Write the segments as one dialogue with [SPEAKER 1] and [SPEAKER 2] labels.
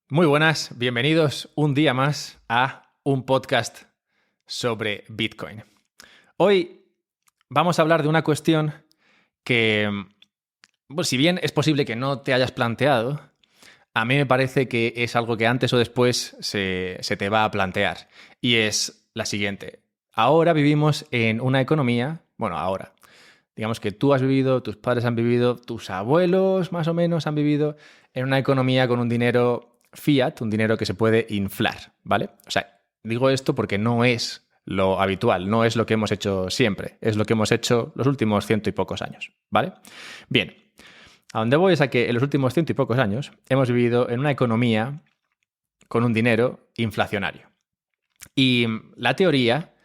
[SPEAKER 1] Muy buenas, bienvenidos un día más a un podcast sobre Bitcoin. Hoy vamos a hablar de una cuestión que, si bien es posible que no te hayas planteado, a mí me parece que es algo que antes o después se te va a plantear. Y es la siguiente. Ahora vivimos en una economía, digamos que tú has vivido, tus padres han vivido, tus abuelos más o menos han vivido en una economía con un dinero fiat, un dinero que se puede inflar, ¿vale? O sea, digo esto porque no es lo habitual, no es lo que hemos hecho siempre, es lo que hemos hecho los últimos 100 y pocos años, ¿vale? Bien, a donde voy es a que en los últimos 100 y pocos años hemos vivido en una economía con un dinero inflacionario. Y la teoría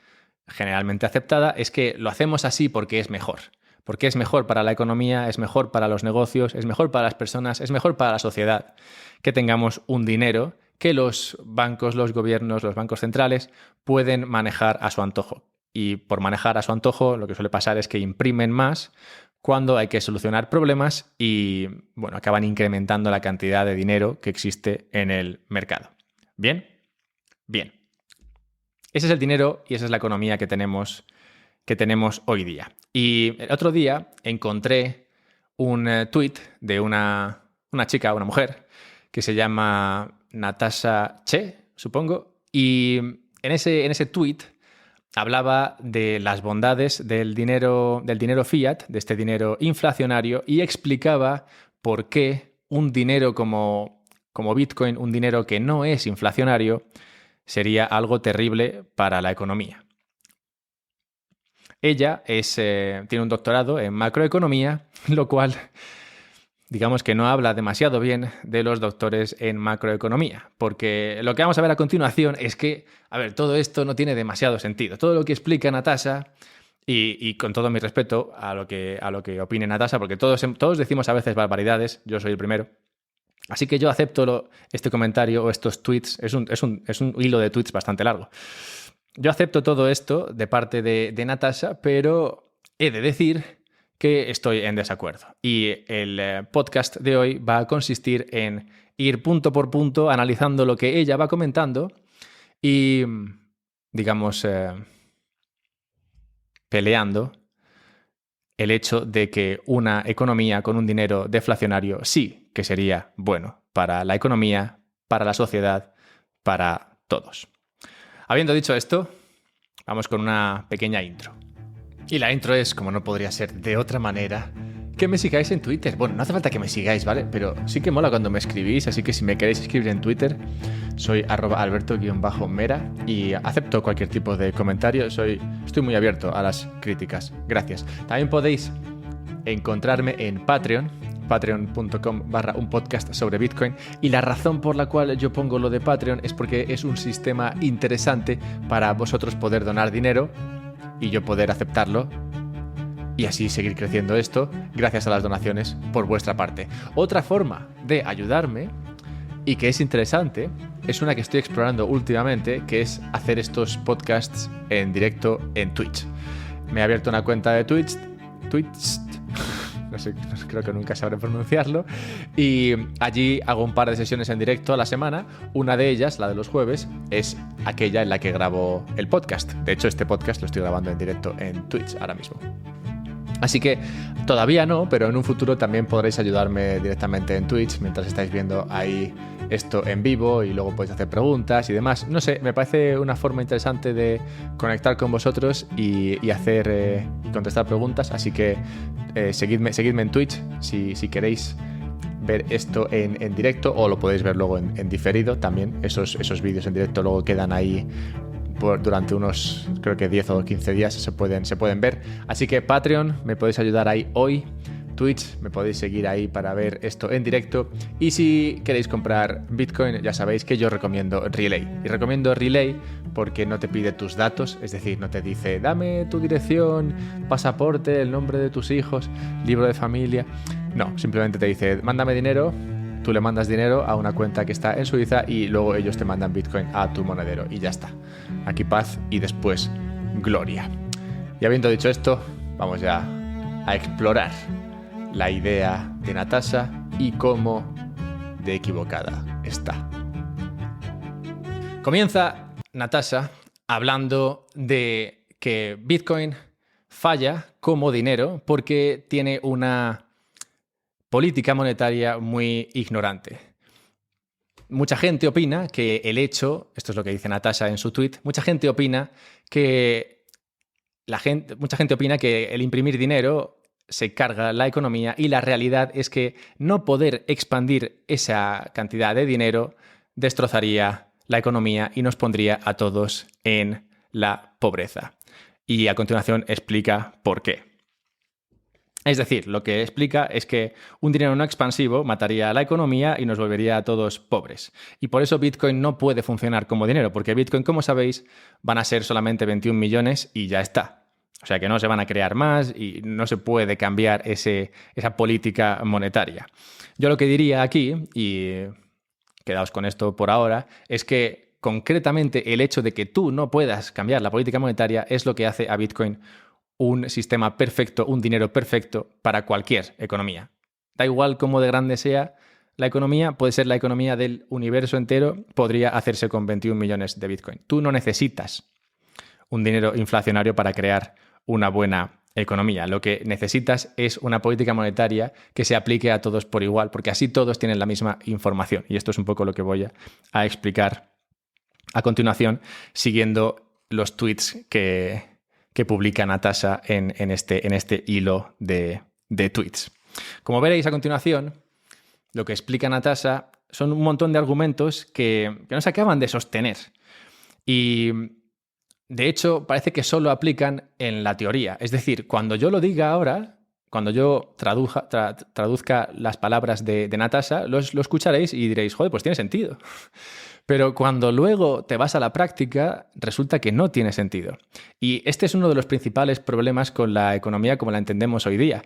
[SPEAKER 1] generalmente aceptada es que lo hacemos así porque es mejor. Porque es mejor para la economía, es mejor para los negocios, es mejor para las personas, es mejor para la sociedad que tengamos un dinero que los bancos, los gobiernos, los bancos centrales pueden manejar a su antojo. Y por manejar a su antojo lo que suele pasar es que imprimen más cuando hay que solucionar problemas y acaban incrementando la cantidad de dinero que existe en el mercado. ¿Bien? Bien. Ese es el dinero y esa es la economía que tenemos hoy día. Y el otro día encontré un tuit de una chica, una mujer, que se llama Natasha Che, supongo, y en ese tuit hablaba de las bondades del dinero fiat, de este dinero inflacionario, y explicaba por qué un dinero como Bitcoin, un dinero que no es inflacionario, sería algo terrible para la economía. Ella tiene un doctorado en macroeconomía, lo cual, digamos que no habla demasiado bien de los doctores en macroeconomía, porque lo que vamos a ver a continuación es que, todo esto no tiene demasiado sentido. Todo lo que explica Natasha, y con todo mi respeto a lo que opine Natasha, porque todos decimos a veces barbaridades, yo soy el primero. Así que yo acepto este comentario o estos tweets, es un hilo de tweets bastante largo. Yo acepto todo esto de parte de Natasha, pero he de decir que estoy en desacuerdo. Y el podcast de hoy va a consistir en ir punto por punto analizando lo que ella va comentando y, digamos, peleando el hecho de que una economía con un dinero deflacionario sí que sería bueno para la economía, para la sociedad, para todos. Habiendo dicho esto, vamos con una pequeña intro. Y la intro es, como no podría ser de otra manera, que me sigáis en Twitter. Bueno, no hace falta que me sigáis, ¿vale? Pero sí que mola cuando me escribís, así que si me queréis escribir en Twitter, soy @alberto_mera y acepto cualquier tipo de comentario. Estoy muy abierto a las críticas. Gracias. También podéis encontrarme en Patreon, patreon.com/un podcast sobre Bitcoin, y la razón por la cual yo pongo lo de Patreon es porque es un sistema interesante para vosotros poder donar dinero y yo poder aceptarlo y así seguir creciendo esto gracias a las donaciones por vuestra parte. Otra forma de ayudarme y que es interesante es una que estoy explorando últimamente, que es hacer estos podcasts en directo en Twitch. Me he abierto una cuenta de Twitch, no sé, creo que nunca sabré pronunciarlo, y allí hago un par de sesiones en directo a la semana. Una de ellas, la de los jueves, es aquella en la que grabo el podcast. De hecho, este podcast lo estoy grabando en directo en Twitch ahora mismo. Así que todavía no, pero en un futuro también podréis ayudarme directamente en Twitch mientras estáis viendo ahí esto en vivo y luego podéis hacer preguntas y demás. No sé, me parece una forma interesante de conectar con vosotros y hacer y contestar preguntas. Así que seguidme en Twitch si queréis ver esto en directo, o lo podéis ver luego en diferido también. Esos vídeos en directo luego quedan ahí durante unos, creo que 10 o 15 días se pueden ver. Así que Patreon, me podéis ayudar ahí hoy. Twitch, me podéis seguir ahí para ver esto en directo. Y si queréis comprar Bitcoin, ya sabéis que yo recomiendo Relay. Y recomiendo Relay porque no te pide tus datos, es decir, no te dice dame tu dirección, pasaporte, el nombre de tus hijos, libro de familia. No, simplemente te dice mándame dinero. Tú le mandas dinero a una cuenta que está en Suiza y luego ellos te mandan Bitcoin a tu monedero y ya está. Aquí paz y después gloria. Y habiendo dicho esto, vamos ya a explorar la idea de Natasha y cómo de equivocada está. Comienza Natasha hablando de que Bitcoin falla como dinero porque tiene una política monetaria muy ignorante. Mucha gente opina que el hecho, esto es lo que dice Natasha en su tweet, mucha gente opina que el imprimir dinero se carga la economía y la realidad es que no poder expandir esa cantidad de dinero destrozaría la economía y nos pondría a todos en la pobreza. Y a continuación explica por qué. Es decir, lo que explica es que un dinero no expansivo mataría a la economía y nos volvería a todos pobres. Y por eso Bitcoin no puede funcionar como dinero, porque Bitcoin, como sabéis, van a ser solamente 21 millones y ya está. O sea que no se van a crear más y no se puede cambiar esa política monetaria. Yo lo que diría aquí, y quedaos con esto por ahora, es que concretamente el hecho de que tú no puedas cambiar la política monetaria es lo que hace a Bitcoin un sistema perfecto, un dinero perfecto para cualquier economía. Da igual cómo de grande sea la economía, puede ser la economía del universo entero, podría hacerse con 21 millones de Bitcoin. Tú no necesitas un dinero inflacionario para crear una buena economía. Lo que necesitas es una política monetaria que se aplique a todos por igual, porque así todos tienen la misma información. Y esto es un poco lo que voy a explicar a continuación, siguiendo los tweets que publica Natasha en este hilo de tweets. Como veréis a continuación, lo que explica Natasha son un montón de argumentos que no se acaban de sostener. Y de hecho, parece que solo aplican en la teoría. Es decir, cuando yo lo diga ahora, cuando yo traduzca las palabras de Natasha, lo escucharéis y diréis, joder, pues tiene sentido. Pero cuando luego te vas a la práctica, resulta que no tiene sentido. Y este es uno de los principales problemas con la economía como la entendemos hoy día.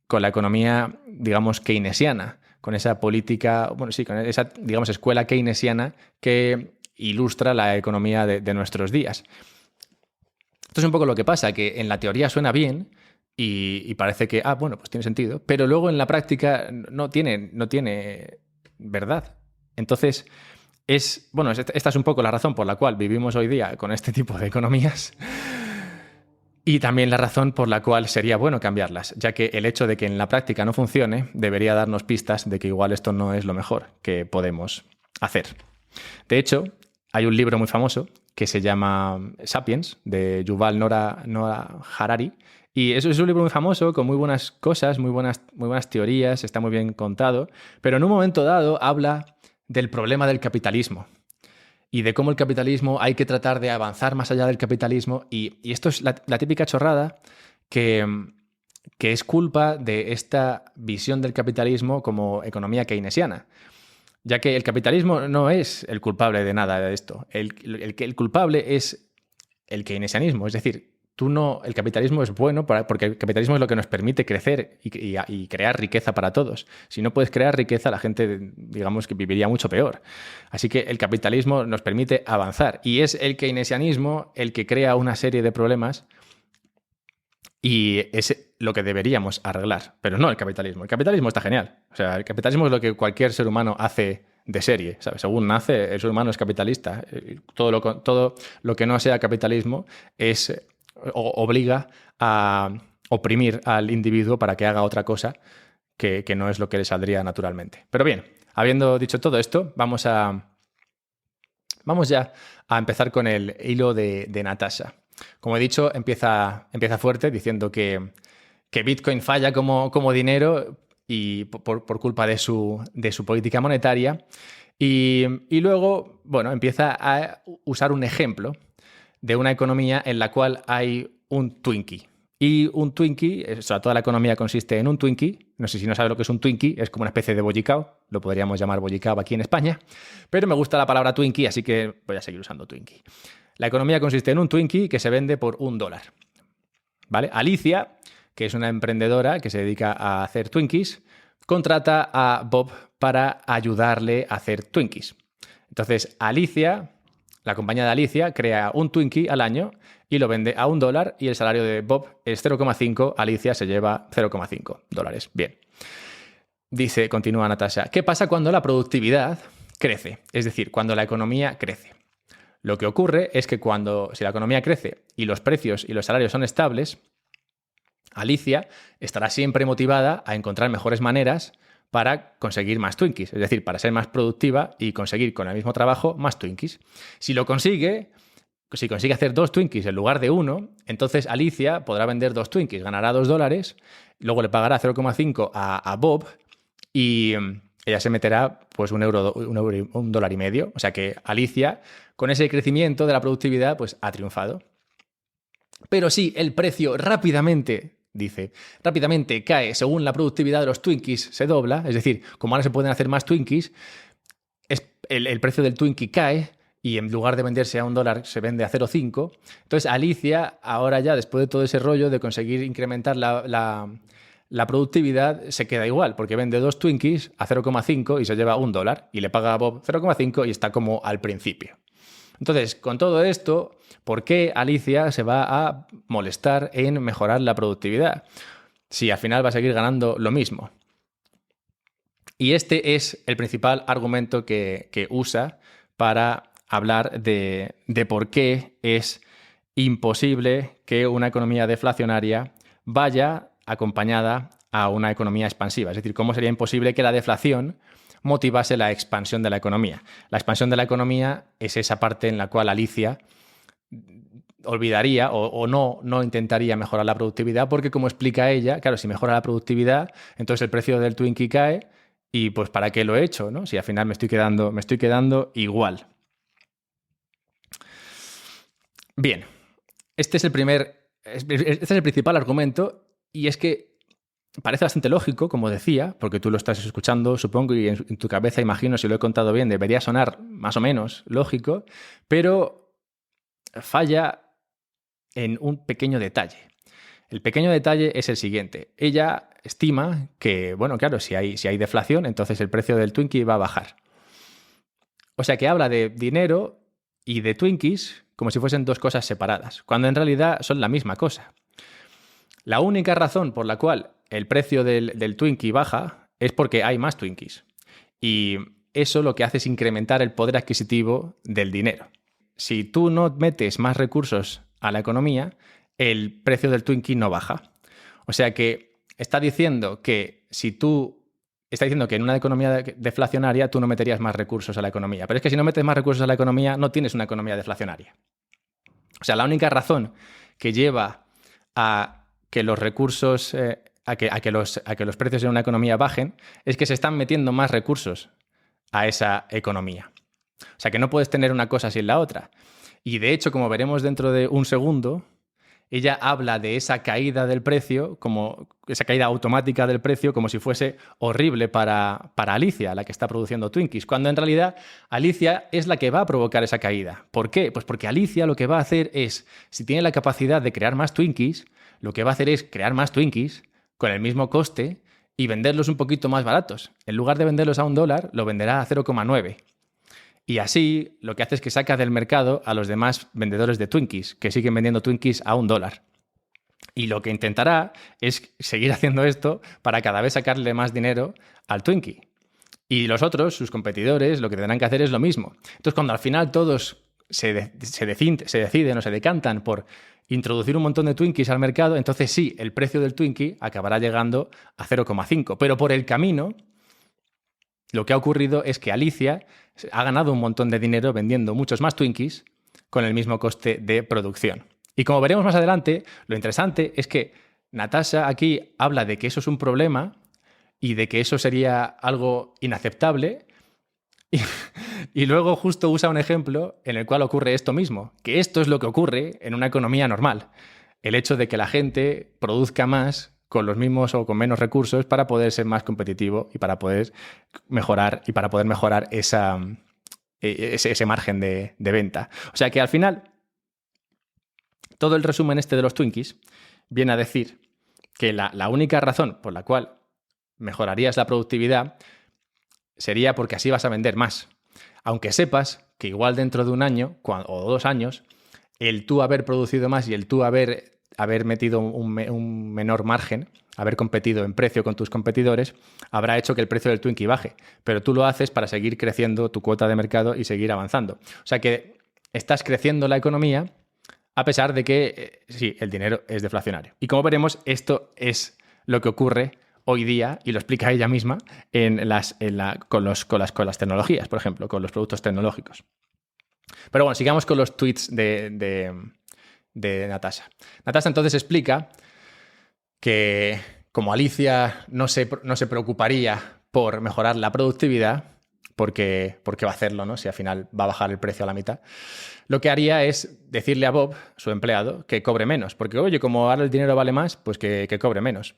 [SPEAKER 1] Con la economía, digamos, keynesiana. Con esa política, bueno, sí, con esa, digamos, escuela keynesiana que ilustra la economía de nuestros días. Esto es un poco lo que pasa, que en la teoría suena bien y parece que, bueno, pues tiene sentido, pero luego en la práctica no tiene verdad. Entonces, esta es un poco la razón por la cual vivimos hoy día con este tipo de economías y también la razón por la cual sería bueno cambiarlas, ya que el hecho de que en la práctica no funcione debería darnos pistas de que igual esto no es lo mejor que podemos hacer. De hecho, hay un libro muy famoso que se llama Sapiens, de Yuval Noah Harari, y eso es un libro muy famoso, con muy buenas cosas, muy buenas teorías, está muy bien contado, pero en un momento dado habla del problema del capitalismo y de cómo el capitalismo hay que tratar de avanzar más allá del capitalismo, y esto es la típica chorrada que es culpa de esta visión del capitalismo como economía keynesiana. Ya que el capitalismo no es el culpable de nada de esto. El culpable es el keynesianismo. Es decir, el capitalismo es bueno porque el capitalismo es lo que nos permite crecer y crear riqueza para todos. Si no puedes crear riqueza, la gente, digamos, que viviría mucho peor. Así que el capitalismo nos permite avanzar. Y es el keynesianismo el que crea una serie de problemas y es lo que deberíamos arreglar. Pero no el capitalismo. El capitalismo está genial. O sea, el capitalismo es lo que cualquier ser humano hace de serie, ¿sabes? Según nace, el ser humano es capitalista. Todo lo que no sea capitalismo obliga a oprimir al individuo para que haga otra cosa que no es lo que le saldría naturalmente. Pero bien, habiendo dicho todo esto, vamos ya a empezar con el hilo de Natasha. Como he dicho, empieza fuerte diciendo que Bitcoin falla como dinero y por culpa de su política monetaria. Y luego, bueno, empieza a usar un ejemplo de una economía en la cual hay un Twinkie. Y un Twinkie, o sea, toda la economía consiste en un Twinkie. No sé si no sabes lo que es un Twinkie, es como una especie de bollicao. Lo podríamos llamar bollicao aquí en España. Pero me gusta la palabra Twinkie, así que voy a seguir usando Twinkie. La economía consiste en un Twinkie que se vende por $1. ¿Vale? Alicia, que es una emprendedora que se dedica a hacer Twinkies, contrata a Bob para ayudarle a hacer Twinkies. Entonces, la compañía de Alicia, crea un Twinkie al año y lo vende a $1 y el salario de Bob es 0,5. Alicia se lleva $0,5. Bien. Continúa Natasha, ¿qué pasa cuando la productividad crece? Es decir, cuando la economía crece. Lo que ocurre es que si la economía crece y los precios y los salarios son estables, Alicia estará siempre motivada a encontrar mejores maneras para conseguir más Twinkies, es decir, para ser más productiva y conseguir con el mismo trabajo más Twinkies. Si consigue hacer 2 Twinkies en lugar de 1, entonces Alicia podrá vender 2 Twinkies, ganará $2, luego le pagará 0,5 a Bob y ella se meterá pues $1.50. O sea que Alicia, con ese crecimiento de la productividad, pues ha triunfado. Pero si el precio rápidamente cae según la productividad de los Twinkies se dobla, es decir, como ahora se pueden hacer más Twinkies, el precio del Twinkie cae y en lugar de venderse a $1 se vende a 0,5. Entonces Alicia, ahora ya después de todo ese rollo de conseguir incrementar la productividad, se queda igual, porque vende 2 Twinkies a 0,5 y se lleva $1 y le paga a Bob 0,5 y está como al principio. Entonces, con todo esto, ¿por qué Alicia se va a molestar en mejorar la productividad? Si al final va a seguir ganando lo mismo. Y este es el principal argumento que usa para hablar de por qué es imposible que una economía deflacionaria vaya acompañada a una economía expansiva. Es decir, cómo sería imposible que la deflación motivase la expansión de la economía. La expansión de la economía es esa parte en la cual Alicia olvidaría o no intentaría mejorar la productividad, porque como explica ella, claro, si mejora la productividad, entonces el precio del Twinkie cae y pues ¿para qué lo he hecho, ¿no? Si al final me estoy quedando igual. Bien, este es el principal argumento, y es que parece bastante lógico, como decía, porque tú lo estás escuchando, supongo, y en tu cabeza, imagino, si lo he contado bien, debería sonar más o menos lógico, pero falla en un pequeño detalle. El pequeño detalle es el siguiente. Ella estima que, bueno, claro, si hay deflación, entonces el precio del Twinkie va a bajar. O sea que habla de dinero y de Twinkies como si fuesen 2 cosas separadas, cuando en realidad son la misma cosa. La única razón por la cual el precio del Twinkie baja es porque hay más Twinkies. Y eso lo que hace es incrementar el poder adquisitivo del dinero. Si tú no metes más recursos a la economía, el precio del Twinkie no baja. O sea que está diciendo que en una economía deflacionaria tú no meterías más recursos a la economía. Pero es que si no metes más recursos a la economía, no tienes una economía deflacionaria. O sea, la única razón que lleva a que los recursos, a que los precios en una economía bajen, es que se están metiendo más recursos a esa economía. O sea que no puedes tener una cosa sin la otra. Y de hecho, como veremos dentro de un segundo, ella habla de esa caída del precio, como esa caída automática del precio, como si fuese horrible para Alicia, la que está produciendo Twinkies, cuando en realidad Alicia es la que va a provocar esa caída. ¿Por qué? Pues porque Alicia lo que va a hacer es, si tiene la capacidad de crear más Twinkies, lo que va a hacer es crear más Twinkies con el mismo coste y venderlos un poquito más baratos. En lugar de venderlos a $1, lo venderá a 0,9. Y así lo que hace es que saca del mercado a los demás vendedores de Twinkies, que siguen vendiendo Twinkies a $1. Y lo que intentará es seguir haciendo esto para cada vez sacarle más dinero al Twinkie. Y los otros, sus competidores, lo que tendrán que hacer es lo mismo. Entonces, cuando al final todos se deciden o se decantan por introducir un montón de Twinkies al mercado, entonces sí, el precio del Twinkie acabará llegando a 0,5. Pero por el camino, lo que ha ocurrido es que Alicia ha ganado un montón de dinero vendiendo muchos más Twinkies con el mismo coste de producción. Y como veremos más adelante, lo interesante es que Natasha aquí habla de que eso es un problema y de que eso sería algo inaceptable. Y luego justo usa un ejemplo en el cual ocurre esto mismo, que esto es lo que ocurre en una economía normal. El hecho de que la gente produzca más con los mismos o con menos recursos para poder ser más competitivo y para poder mejorar ese margen de venta. O sea que al final, todo el resumen este de los Twinkies viene a decir que la única razón por la cual mejorarías la productividad sería porque así vas a vender más. Aunque sepas que igual dentro de un año o 2 años, el tú haber producido más y el tú haber metido un menor margen, haber competido en precio con tus competidores, habrá hecho que el precio del Twinkie baje. Pero tú lo haces para seguir creciendo tu cuota de mercado y seguir avanzando. O sea que estás creciendo la economía a pesar de que, sí, el dinero es deflacionario. Y como veremos, esto es lo que ocurre hoy día, y lo explica ella misma, con las tecnologías, por ejemplo, con los productos tecnológicos. Pero bueno, sigamos con los tweets de Natasha. Natasha entonces explica que como Alicia no se preocuparía por mejorar la productividad, porque va a hacerlo, ¿no? Si al final va a bajar el precio a la mitad, lo que haría es decirle a Bob, su empleado, que cobre menos. Porque, oye, como ahora el dinero vale más, pues que cobre menos.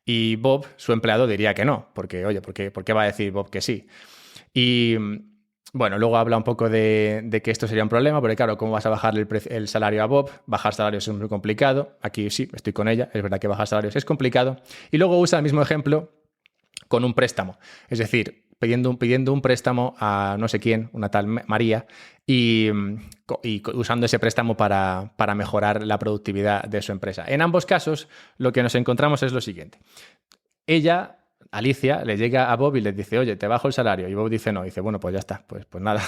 [SPEAKER 1] Y Bob, su empleado, diría que no. Porque, oye, ¿por qué va a decir Bob que sí? Y bueno, luego habla un poco de que esto sería un problema, porque claro, ¿cómo vas a bajar el salario a Bob? Bajar salarios es muy complicado. Aquí sí, estoy con ella. Es verdad que bajar salarios es complicado. Y luego usa el mismo ejemplo con un préstamo. Es decir, pidiendo un préstamo a no sé quién, una tal María, y usando ese préstamo para mejorar la productividad de su empresa. En ambos casos, lo que nos encontramos es lo siguiente. Ella, Alicia, le llega a Bob y le dice, oye, te bajo el salario. Y Bob dice no. Y dice, bueno, pues ya está, pues nada.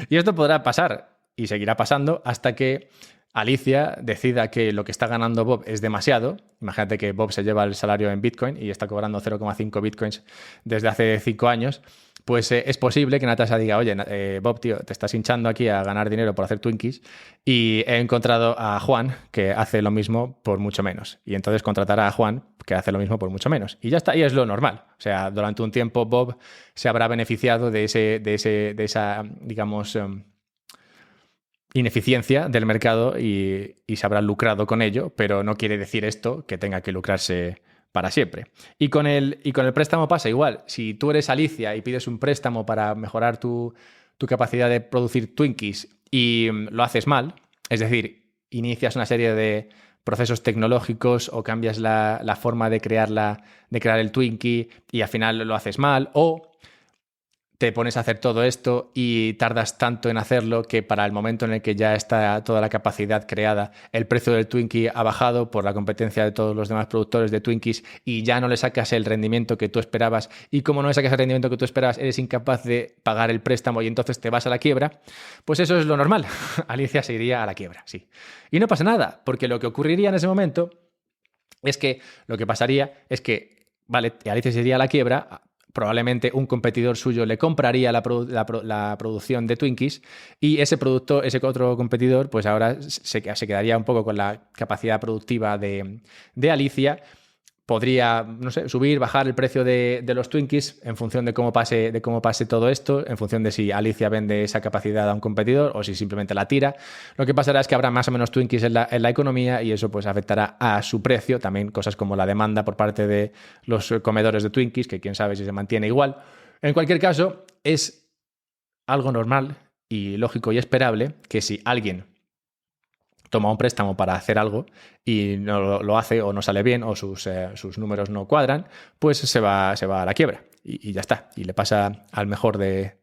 [SPEAKER 1] Y esto podrá pasar y seguirá pasando hasta que Alicia decida que lo que está ganando Bob es demasiado. Imagínate que Bob se lleva el salario en Bitcoin y está cobrando 0,5 Bitcoins desde hace 5 años. Pues es posible que Natasha diga, oye, Bob, tío, te estás hinchando aquí a ganar dinero por hacer Twinkies y he encontrado a Juan que hace lo mismo por mucho menos. Y entonces contratará a Juan que hace lo mismo por mucho menos. Y ya está, y es lo normal. O sea, durante un tiempo Bob se habrá beneficiado de esa, digamos, ineficiencia del mercado y se habrá lucrado con ello, pero no quiere decir esto que tenga que lucrarse para siempre. Y con el préstamo pasa igual. Si tú eres Alicia y pides un préstamo para mejorar tu capacidad de producir Twinkies y lo haces mal, es decir, inicias una serie de procesos tecnológicos o cambias la forma de crear el Twinkie y al final lo haces mal, o te pones a hacer todo esto y tardas tanto en hacerlo que para el momento en el que ya está toda la capacidad creada, el precio del Twinkie ha bajado por la competencia de todos los demás productores de Twinkies y ya no le sacas el rendimiento que tú esperabas, y como no le sacas el rendimiento que tú esperabas, eres incapaz de pagar el préstamo y entonces te vas a la quiebra. Pues eso es lo normal. Alicia se iría a la quiebra, sí. Y no pasa nada, porque lo que ocurriría en ese momento es que lo que pasaría es que, vale, Alicia se iría a la quiebra. Probablemente un competidor suyo le compraría la producción de Twinkies y ese otro competidor pues ahora se quedaría un poco con la capacidad productiva de Alicia. Podría, no sé, subir, bajar el precio de los Twinkies en función de cómo pase todo esto, en función de si Alicia vende esa capacidad a un competidor o si simplemente la tira. Lo que pasará es que habrá más o menos Twinkies en la economía y eso pues afectará a su precio. También cosas como la demanda por parte de los comedores de Twinkies, que quién sabe si se mantiene igual. En cualquier caso, es algo normal y lógico y esperable que si alguien toma un préstamo para hacer algo y no lo hace o no sale bien o sus números no cuadran, pues se va a la quiebra y ya está. Y le pasa al mejor de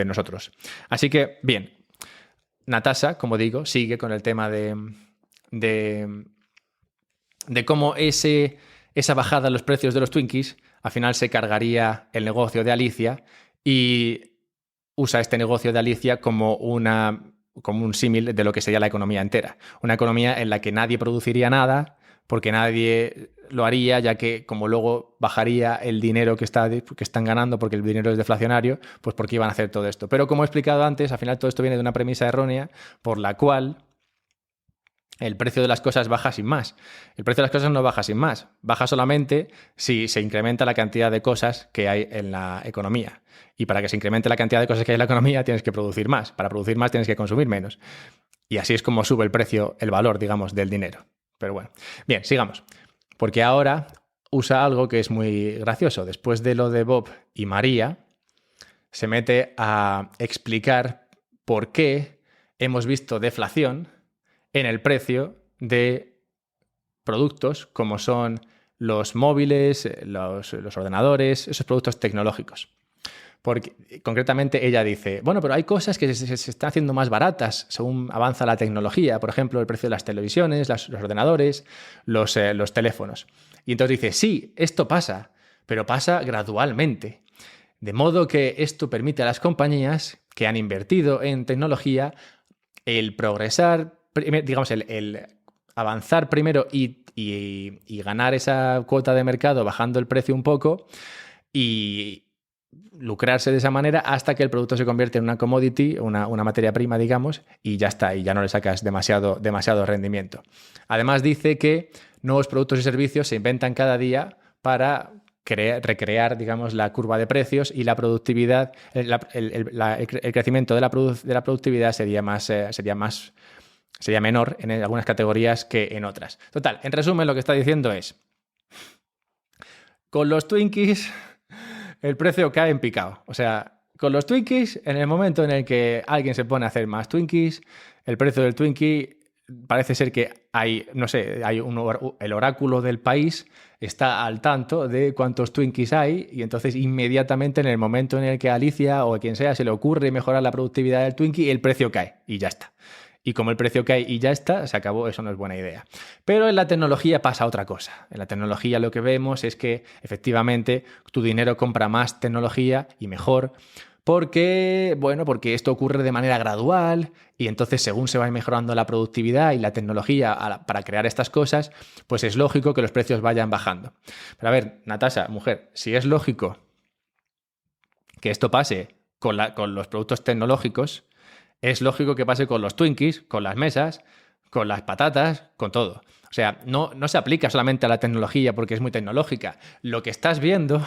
[SPEAKER 1] nosotros. Así que, bien, Natasha, como digo, sigue con el tema de cómo esa bajada en los precios de los Twinkies al final se cargaría el negocio de Alicia y usa este negocio de Alicia como un símil de lo que sería la economía entera. Una economía en la que nadie produciría nada porque nadie lo haría, ya que como luego bajaría el dinero que están ganando porque el dinero es deflacionario, pues porque iban a hacer todo esto. Pero como he explicado antes, al final todo esto viene de una premisa errónea por la cual el precio de las cosas baja sin más. El precio de las cosas no baja sin más. Baja solamente si se incrementa la cantidad de cosas que hay en la economía. Y para que se incremente la cantidad de cosas que hay en la economía tienes que producir más. Para producir más tienes que consumir menos. Y así es como sube el precio, el valor, digamos, del dinero. Pero bueno. Bien, sigamos. Porque ahora usa algo que es muy gracioso. Después de lo de Bob y María, se mete a explicar por qué hemos visto deflación en el precio de productos como son los móviles, los ordenadores, esos productos tecnológicos. Porque concretamente ella dice, bueno, pero hay cosas que se están haciendo más baratas según avanza la tecnología. Por ejemplo, el precio de las televisiones, los ordenadores, los teléfonos. Y entonces dice, sí, esto pasa, pero pasa gradualmente. De modo que esto permite a las compañías que han invertido en tecnología el progresar, digamos, el avanzar primero y ganar esa cuota de mercado bajando el precio un poco y lucrarse de esa manera hasta que el producto se convierte en una commodity, una materia prima, digamos, y ya está, y ya no le sacas demasiado rendimiento. Además dice que nuevos productos y servicios se inventan cada día para recrear, digamos, la curva de precios y la productividad, el crecimiento de la productividad sería menor en algunas categorías que en otras. Total, en resumen, lo que está diciendo es, con los Twinkies el precio cae en picado. O sea, con los Twinkies, en el momento en el que alguien se pone a hacer más Twinkies, el precio del Twinkie parece ser que hay, no sé, el oráculo del país está al tanto de cuántos Twinkies hay y entonces inmediatamente en el momento en el que a Alicia o a quien sea se le ocurre mejorar la productividad del Twinkie, el precio cae y ya está. Y como el precio cae y ya está, se acabó, eso no es buena idea. Pero en la tecnología pasa otra cosa. En la tecnología lo que vemos es que efectivamente tu dinero compra más tecnología y mejor porque esto ocurre de manera gradual y entonces según se va mejorando la productividad y la tecnología para crear estas cosas, pues es lógico que los precios vayan bajando. Pero a ver, Natasha, mujer, si es lógico que esto pase con los productos tecnológicos, es lógico que pase con los Twinkies, con las mesas, con las patatas, con todo. O sea, no se aplica solamente a la tecnología porque es muy tecnológica. Lo que estás viendo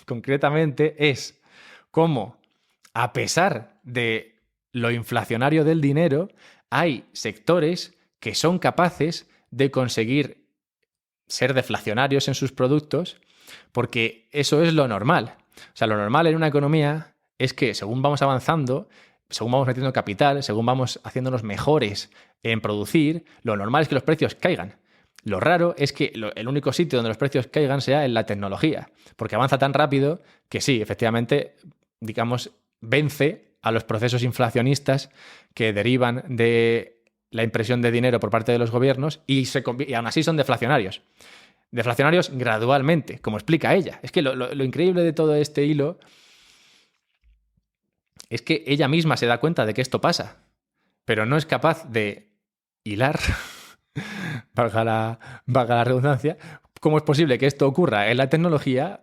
[SPEAKER 1] concretamente es cómo, a pesar de lo inflacionario del dinero, hay sectores que son capaces de conseguir ser deflacionarios en sus productos porque eso es lo normal. O sea, lo normal en una economía es que según vamos avanzando, según vamos metiendo capital, según vamos haciéndonos mejores en producir, lo normal es que los precios caigan. Lo raro es que el único sitio donde los precios caigan sea en la tecnología, porque avanza tan rápido que sí, efectivamente, digamos, vence a los procesos inflacionistas que derivan de la impresión de dinero por parte de los gobiernos y aún así son deflacionarios. Deflacionarios gradualmente, como explica ella. Es que lo increíble de todo este hilo es que ella misma se da cuenta de que esto pasa, pero no es capaz de hilar, valga la redundancia, cómo es posible que esto ocurra en la tecnología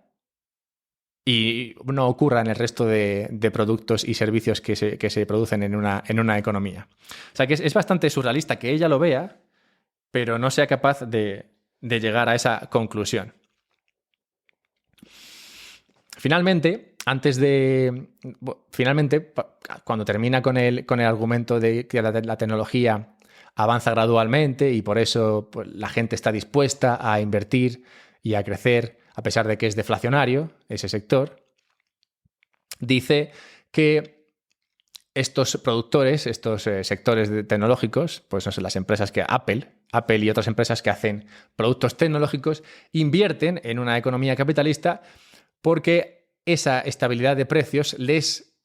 [SPEAKER 1] y no ocurra en el resto de productos y servicios que se producen en una economía. O sea que es bastante surrealista que ella lo vea, pero no sea capaz de llegar a esa conclusión. Finalmente, cuando termina con el argumento de que la tecnología avanza gradualmente y por eso pues, la gente está dispuesta a invertir y a crecer a pesar de que es deflacionario ese sector, dice que estos productores, estos sectores tecnológicos, pues no sé, las empresas que Apple y otras empresas que hacen productos tecnológicos, invierten en una economía capitalista porque esa estabilidad de precios les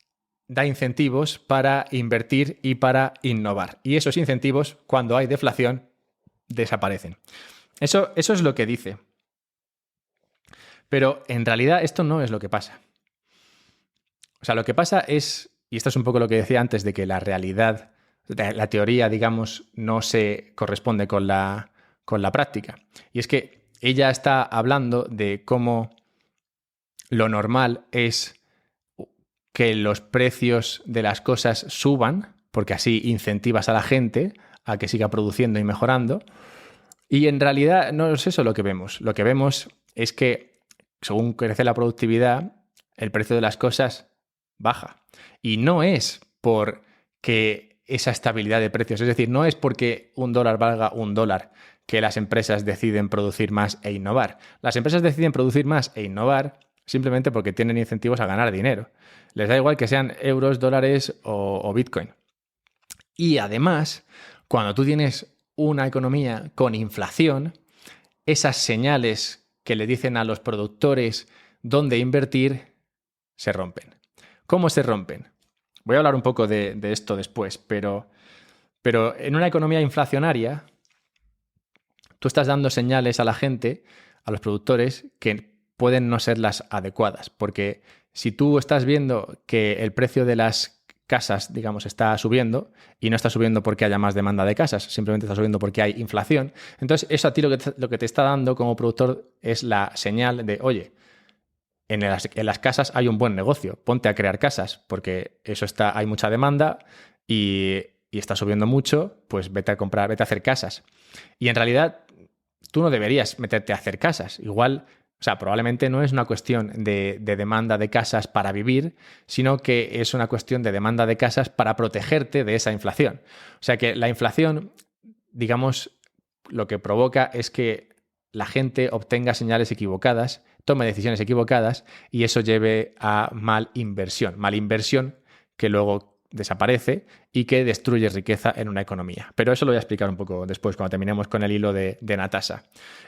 [SPEAKER 1] da incentivos para invertir y para innovar. Y esos incentivos, cuando hay deflación, desaparecen. Eso es lo que dice. Pero en realidad esto no es lo que pasa. O sea, lo que pasa es, y esto es un poco lo que decía antes, de que la realidad, la teoría, digamos, no se corresponde con la práctica. Y es que ella está hablando de cómo lo normal es que los precios de las cosas suban, porque así incentivas a la gente a que siga produciendo y mejorando. Y en realidad no es eso lo que vemos. Lo que vemos es que según crece la productividad, el precio de las cosas baja. Y no es porque esa estabilidad de precios, es decir, no es porque $1 valga $1 que las empresas deciden producir más e innovar. Las empresas deciden producir más e innovar simplemente porque tienen incentivos a ganar dinero. Les da igual que sean euros, dólares o Bitcoin. Y además, cuando tú tienes una economía con inflación, esas señales que le dicen a los productores dónde invertir se rompen. ¿Cómo se rompen? Voy a hablar un poco de esto después, pero en una economía inflacionaria, tú estás dando señales a la gente, a los productores, que pueden no ser las adecuadas, porque si tú estás viendo que el precio de las casas, digamos, está subiendo y no está subiendo porque haya más demanda de casas, simplemente está subiendo porque hay inflación. Entonces, eso a ti lo que te está dando como productor es la señal de, oye, en las casas hay un buen negocio, ponte a crear casas, porque hay mucha demanda y está subiendo mucho, pues vete a hacer casas. Y en realidad, tú no deberías meterte a hacer casas. Igual, o sea, probablemente no es una cuestión de demanda de casas para vivir, sino que es una cuestión de demanda de casas para protegerte de esa inflación. O sea que la inflación, digamos, lo que provoca es que la gente obtenga señales equivocadas, tome decisiones equivocadas y eso lleve a mal inversión que luego desaparece y que destruye riqueza en una economía. Pero eso lo voy a explicar un poco después, cuando terminemos con el hilo de Natasha.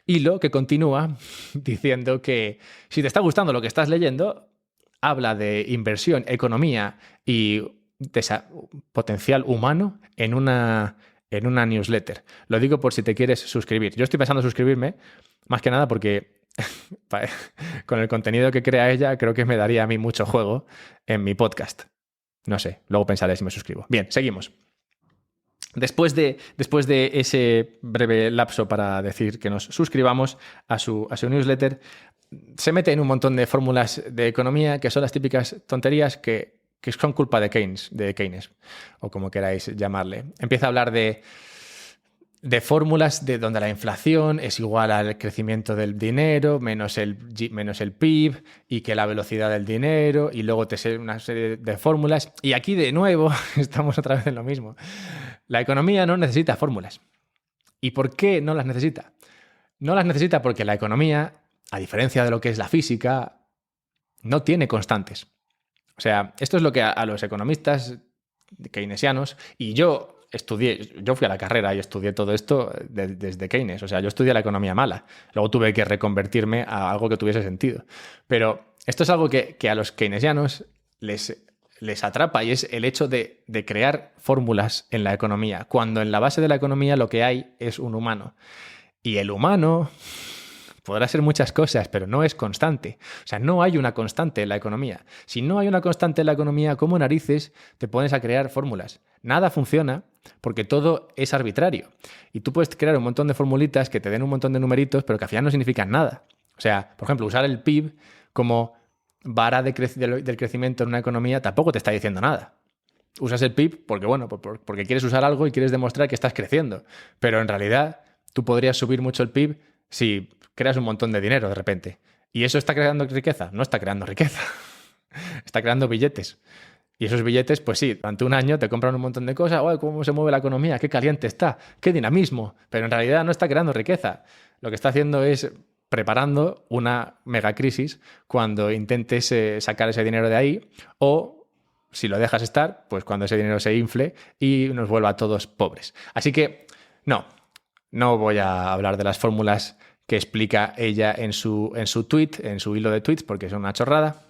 [SPEAKER 1] Hilo que continúa diciendo que si te está gustando lo que estás leyendo, habla de inversión, economía y potencial humano en una newsletter. Lo digo por si te quieres suscribir. Yo estoy pensando en suscribirme, más que nada porque con el contenido que crea ella, creo que me daría a mí mucho juego en mi podcast. No sé, luego pensaré si me suscribo. Bien, seguimos. Después de ese breve lapso para decir que nos suscribamos a su newsletter, se mete en un montón de fórmulas de economía que son las típicas tonterías que son culpa de Keynes, o como queráis llamarle. Empieza a hablar de fórmulas de donde la inflación es igual al crecimiento del dinero menos el PIB y que la velocidad del dinero, y luego te sé una serie de fórmulas. Y aquí de nuevo estamos otra vez en lo mismo. La economía no necesita fórmulas. ¿Y por qué no las necesita? No las necesita porque la economía, a diferencia de lo que es la física, no tiene constantes. O sea, esto es lo que a los economistas keynesianos, y yo fui a la carrera y estudié todo esto desde Keynes. O sea, yo estudié la economía mala. Luego tuve que reconvertirme a algo que tuviese sentido. Pero esto es algo que a los keynesianos les atrapa, y es el hecho de crear fórmulas en la economía, cuando en la base de la economía lo que hay es un humano. Y el humano podrá ser muchas cosas, pero no es constante. O sea, no hay una constante en la economía. Si no hay una constante en la economía, ¿cómo narices te pones a crear fórmulas? Nada funciona porque todo es arbitrario. Y tú puedes crear un montón de formulitas que te den un montón de numeritos, pero que al final no significan nada. O sea, por ejemplo, usar el PIB como vara del crecimiento en una economía tampoco te está diciendo nada. Usas el PIB porque, bueno, porque quieres usar algo y quieres demostrar que estás creciendo. Pero en realidad tú podrías subir mucho el PIB si creas un montón de dinero de repente. ¿Y eso está creando riqueza? No está creando riqueza. Está creando billetes. Y esos billetes, pues sí, durante un año te compran un montón de cosas. ¡Oh, cómo se mueve la economía! ¡Qué caliente está! ¡Qué dinamismo! Pero en realidad no está creando riqueza. Lo que está haciendo es preparando una megacrisis cuando intentes sacar ese dinero de ahí, o si lo dejas estar, pues cuando ese dinero se infle y nos vuelva a todos pobres. Así que no voy a hablar de las fórmulas que explica ella en su tweet, en su hilo de tweets, porque es una chorrada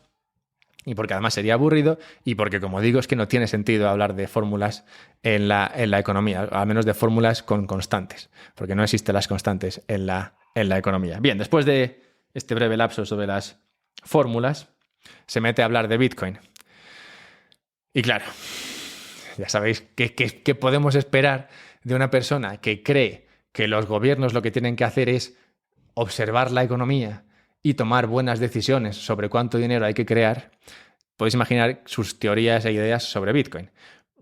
[SPEAKER 1] y porque además sería aburrido, y porque, como digo, es que no tiene sentido hablar de fórmulas en la economía, al menos de fórmulas con constantes, porque no existen las constantes en la economía. Bien, después de este breve lapso sobre las fórmulas, se mete a hablar de Bitcoin. Y claro, ya sabéis qué podemos esperar de una persona que cree que los gobiernos lo que tienen que hacer es observar la economía y tomar buenas decisiones sobre cuánto dinero hay que crear. Podéis imaginar sus teorías e ideas sobre Bitcoin.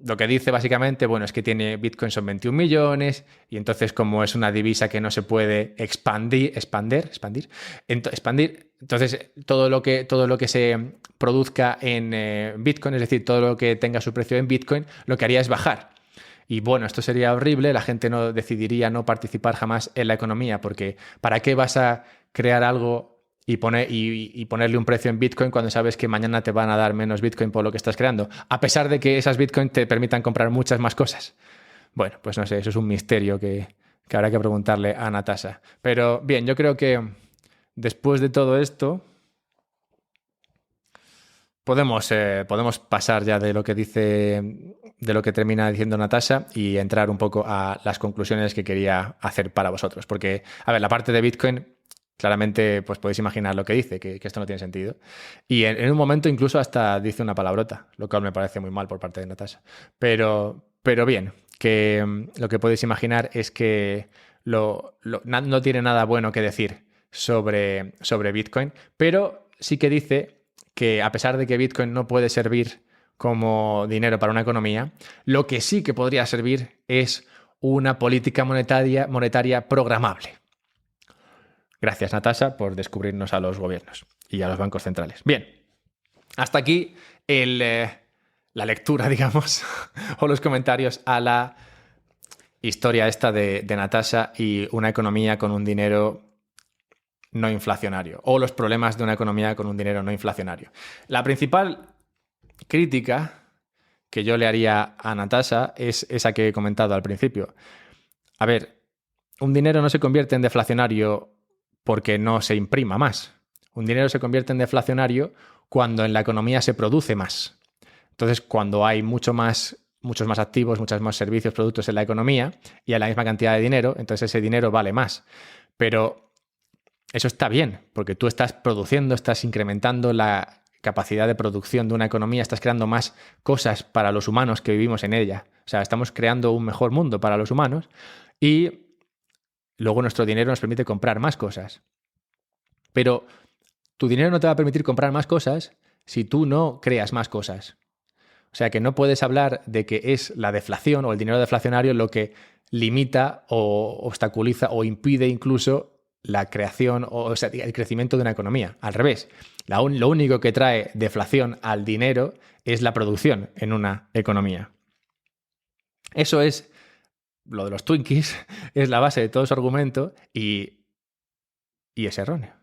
[SPEAKER 1] Lo que dice básicamente, bueno, es que Bitcoin son 21 millones y entonces, como es una divisa que no se puede expandir, entonces todo lo que se produzca en Bitcoin, es decir, todo lo que tenga su precio en Bitcoin, lo que haría es bajar. Y bueno, esto sería horrible, la gente decidiría no participar jamás en la economía, porque ¿para qué vas a crear algo y ponerle un precio en Bitcoin cuando sabes que mañana te van a dar menos Bitcoin por lo que estás creando? A pesar de que esas Bitcoin te permitan comprar muchas más cosas. Bueno, pues no sé, eso es un misterio que habrá que preguntarle a Natasha. Pero bien, yo creo que después de todo esto podemos pasar ya de lo que termina diciendo Natasha y entrar un poco a las conclusiones que quería hacer para vosotros. Porque, a ver, la parte de Bitcoin, claramente pues podéis imaginar lo que dice, que esto no tiene sentido. Y en un momento incluso hasta dice una palabrota, lo cual me parece muy mal por parte de Natasha. Pero bien, que lo que podéis imaginar es que no tiene nada bueno que decir sobre Bitcoin, pero sí que dice que a pesar de que Bitcoin no puede servir como dinero para una economía, lo que sí que podría servir es una política monetaria programable. Gracias, Natasha, por descubrirnos a los gobiernos y a los bancos centrales. Bien, hasta aquí la lectura, digamos, o los comentarios a la historia esta de Natasha y una economía con un dinero no inflacionario, o los problemas de una economía con un dinero no inflacionario. La principal crítica que yo le haría a Natasha es esa que he comentado al principio. A ver, un dinero no se convierte en deflacionario porque no se imprima más. Un dinero se convierte en deflacionario cuando en la economía se produce más. Entonces, cuando hay muchos más activos, muchos más servicios, productos en la economía y a la misma cantidad de dinero, entonces ese dinero vale más. Pero eso está bien, porque tú estás produciendo, estás incrementando la capacidad de producción de una economía, estás creando más cosas para los humanos que vivimos en ella. O sea, estamos creando un mejor mundo para los humanos y luego nuestro dinero nos permite comprar más cosas. Pero tu dinero no te va a permitir comprar más cosas si tú no creas más cosas. O sea que no puedes hablar de que es la deflación o el dinero deflacionario lo que limita o obstaculiza o impide incluso la creación o sea, el crecimiento de una economía. Al revés, lo único que trae deflación al dinero es la producción en una economía. Eso es lo de los Twinkies, es la base de todo su argumento y es erróneo.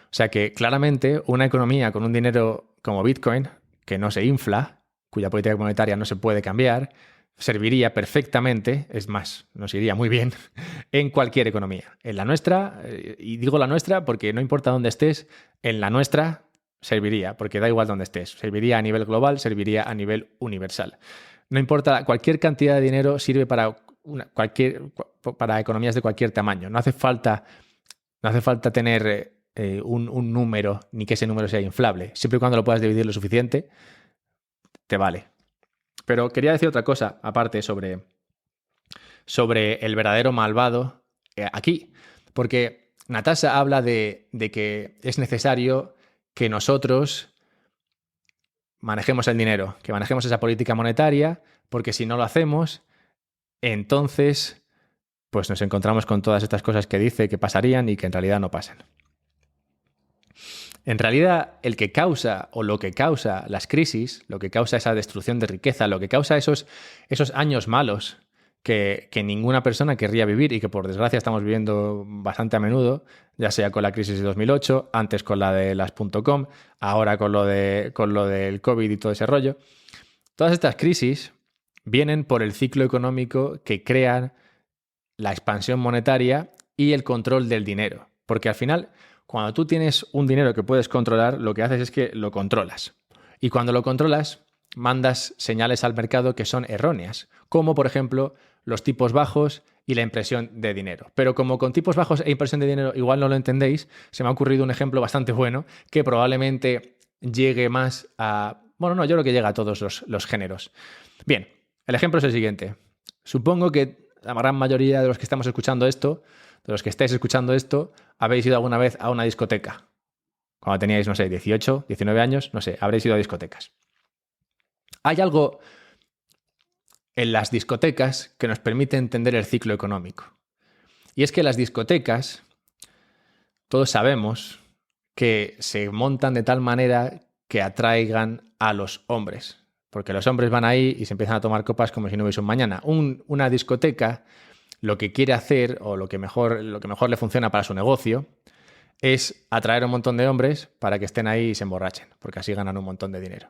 [SPEAKER 1] O sea que claramente una economía con un dinero como Bitcoin, que no se infla, cuya política monetaria no se puede cambiar, serviría perfectamente, es más, nos iría muy bien, en cualquier economía. En la nuestra, y digo la nuestra porque no importa dónde estés, en la nuestra serviría, porque da igual dónde estés. Serviría a nivel global, serviría a nivel universal. No importa, cualquier cantidad de dinero sirve para economías de cualquier tamaño. No hace falta tener un número, ni que ese número sea inflable. Siempre y cuando lo puedas dividir lo suficiente, te vale. Pero quería decir otra cosa, aparte, sobre el verdadero malvado aquí. Porque Natasha habla de que es necesario que nosotros manejemos el dinero, que manejemos esa política monetaria, porque si no lo hacemos, entonces pues nos encontramos con todas estas cosas que dice que pasarían y que en realidad no pasan. En realidad, el que causa o lo que causa las crisis, lo que causa esa destrucción de riqueza, lo que causa esos años malos que ninguna persona querría vivir y que por desgracia estamos viviendo bastante a menudo, ya sea con la crisis de 2008, antes con la de las .com, ahora con lo del COVID y todo ese rollo. Todas estas crisis vienen por el ciclo económico que crean la expansión monetaria y el control del dinero. Porque al final, cuando tú tienes un dinero que puedes controlar, lo que haces es que lo controlas. Y cuando lo controlas, mandas señales al mercado que son erróneas, como por ejemplo los tipos bajos y la impresión de dinero. Pero como con tipos bajos e impresión de dinero igual no lo entendéis, se me ha ocurrido un ejemplo bastante bueno que probablemente llegue más a... Bueno, no, yo creo que llega a todos los géneros. Bien, el ejemplo es el siguiente. Supongo que la gran mayoría de los que estamos escuchando esto, de los que estáis escuchando esto, habéis ido alguna vez a una discoteca. Cuando teníais, no sé, 18, 19 años, no sé, habréis ido a discotecas. Hay algo en las discotecas que nos permite entender el ciclo económico. Y es que las discotecas, todos sabemos que se montan de tal manera que atraigan a los hombres. Porque los hombres van ahí y se empiezan a tomar copas como si no hubiese un mañana. Una discoteca lo que quiere hacer o lo que mejor le funciona para su negocio es atraer a un montón de hombres para que estén ahí y se emborrachen, porque así ganan un montón de dinero.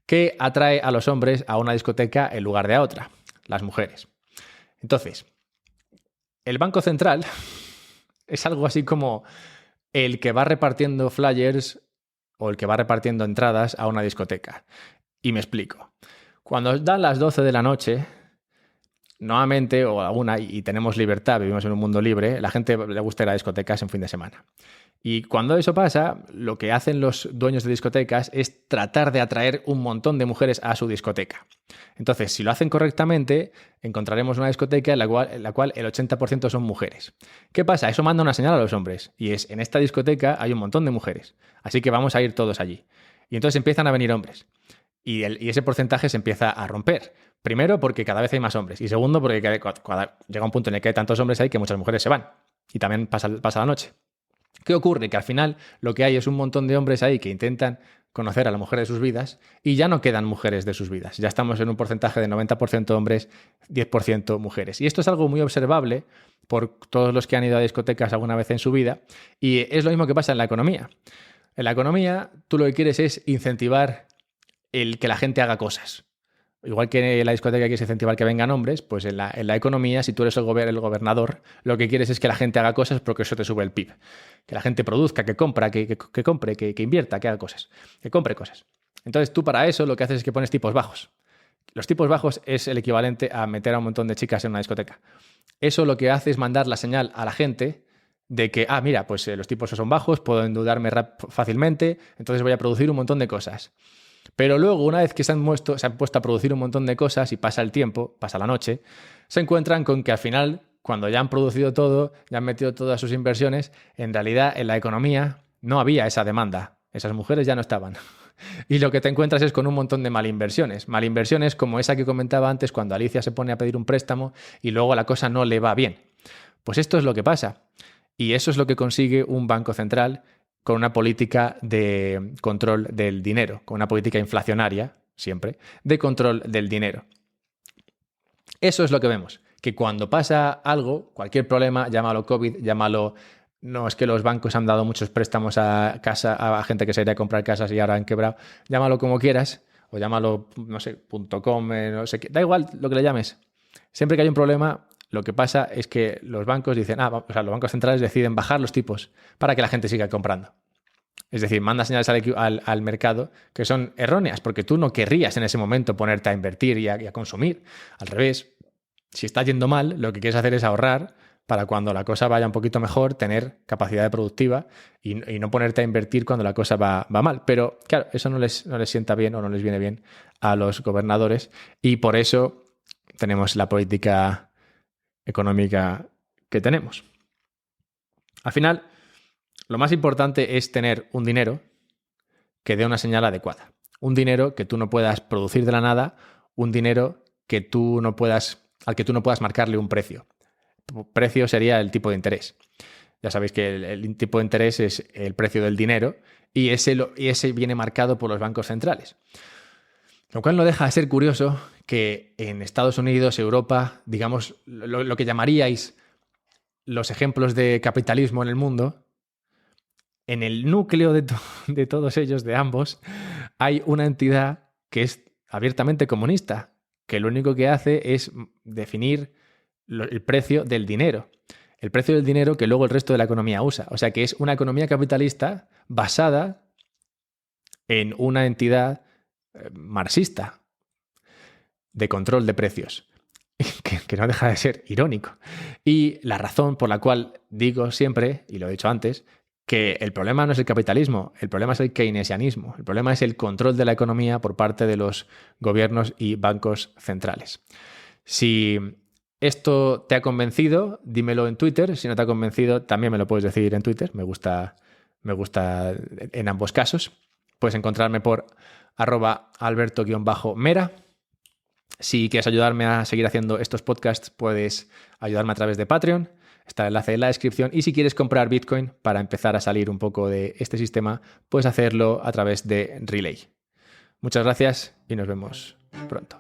[SPEAKER 1] ¿Qué atrae a los hombres a una discoteca en lugar de a otra? Las mujeres. Entonces, el Banco Central es algo así como el que va repartiendo flyers o el que va repartiendo entradas a una discoteca. Y me explico. Cuando dan las 12 de la noche, nuevamente, o a una, y tenemos libertad, vivimos en un mundo libre, la gente le gusta ir a discotecas en fin de semana. Y cuando eso pasa, lo que hacen los dueños de discotecas es tratar de atraer un montón de mujeres a su discoteca. Entonces, si lo hacen correctamente, encontraremos una discoteca en la cual el 80% son mujeres. ¿Qué pasa? Eso manda una señal a los hombres, y es, en esta discoteca hay un montón de mujeres, así que vamos a ir todos allí. Y entonces empiezan a venir hombres, y ese porcentaje se empieza a romper. Primero, porque cada vez hay más hombres, y segundo, porque llega un punto en el que hay tantos hombres ahí que muchas mujeres se van, y también pasa la noche. ¿Qué ocurre? Que al final lo que hay es un montón de hombres ahí que intentan conocer a la mujer de sus vidas y ya no quedan mujeres de sus vidas. Ya estamos en un porcentaje de 90% hombres, 10% mujeres. Y esto es algo muy observable por todos los que han ido a discotecas alguna vez en su vida, y es lo mismo que pasa en la economía. En la economía, tú lo que quieres es incentivar el que la gente haga cosas. Igual que en la discoteca quieres incentivar que vengan hombres, pues en la economía, si tú eres el gobernador, lo que quieres es que la gente haga cosas porque eso te sube el PIB. Que la gente produzca, que compre, que invierta, que haga cosas, que compre cosas. Entonces tú para eso lo que haces es que pones tipos bajos. Los tipos bajos es el equivalente a meter a un montón de chicas en una discoteca. Eso lo que hace es mandar la señal a la gente de que, mira, pues los tipos son bajos, puedo endeudarme fácilmente, entonces voy a producir un montón de cosas. Pero luego, una vez que se han puesto a producir un montón de cosas y pasa el tiempo, pasa la noche, se encuentran con que al final, cuando ya han producido todo, ya han metido todas sus inversiones, en realidad en la economía no había esa demanda. Esas mujeres ya no estaban. Y lo que te encuentras es con un montón de malinversiones. Malinversiones como esa que comentaba antes cuando Alicia se pone a pedir un préstamo y luego la cosa no le va bien. Pues esto es lo que pasa. Y eso es lo que consigue un banco central con una política de control del dinero, con una política inflacionaria, siempre, de control del dinero. Eso es lo que vemos, que cuando pasa algo, cualquier problema, llámalo COVID, llámalo, no es que los bancos han dado muchos préstamos a gente que se iría a comprar casas y ahora han quebrado, llámalo como quieras, o llámalo, no sé, .com, no sé qué, da igual lo que le llames. Siempre que hay un problema, lo que pasa es que los bancos dicen, los bancos centrales deciden bajar los tipos para que la gente siga comprando. Es decir, manda señales al mercado que son erróneas, porque tú no querrías en ese momento ponerte a invertir y a consumir. Al revés, si está yendo mal, lo que quieres hacer es ahorrar para cuando la cosa vaya un poquito mejor, tener capacidad productiva y no ponerte a invertir cuando la cosa va mal. Pero claro, eso no les sienta bien o no les viene bien a los gobernadores, y por eso tenemos la política económica que tenemos. Al final, lo más importante es tener un dinero que dé una señal adecuada. Un dinero que tú no puedas producir de la nada, un dinero que al que tú no puedas marcarle un precio. Precio sería el tipo de interés. Ya sabéis que el tipo de interés es el precio del dinero y ese viene marcado por los bancos centrales. Lo cual no deja de ser curioso que en Estados Unidos, Europa, digamos, lo que llamaríais los ejemplos de capitalismo en el mundo, en el núcleo de todos ellos, de ambos, hay una entidad que es abiertamente comunista, que lo único que hace es definir el precio del dinero. El precio del dinero que luego el resto de la economía usa. O sea que es una economía capitalista basada en una entidad marxista de control de precios, que no deja de ser irónico. Y la razón por la cual digo siempre, y lo he dicho antes, que el problema no es el capitalismo, el problema es el keynesianismo, el problema es el control de la economía por parte de los gobiernos y bancos centrales. Si esto te ha convencido, dímelo en Twitter. Si no te ha convencido, también me lo puedes decir en Twitter. Me gusta en ambos casos. Puedes encontrarme por @alberto_mera. Si quieres ayudarme a seguir haciendo estos podcasts, puedes ayudarme a través de Patreon. Está el enlace en la descripción. Y si quieres comprar Bitcoin para empezar a salir un poco de este sistema, puedes hacerlo a través de Relay. Muchas gracias y nos vemos pronto.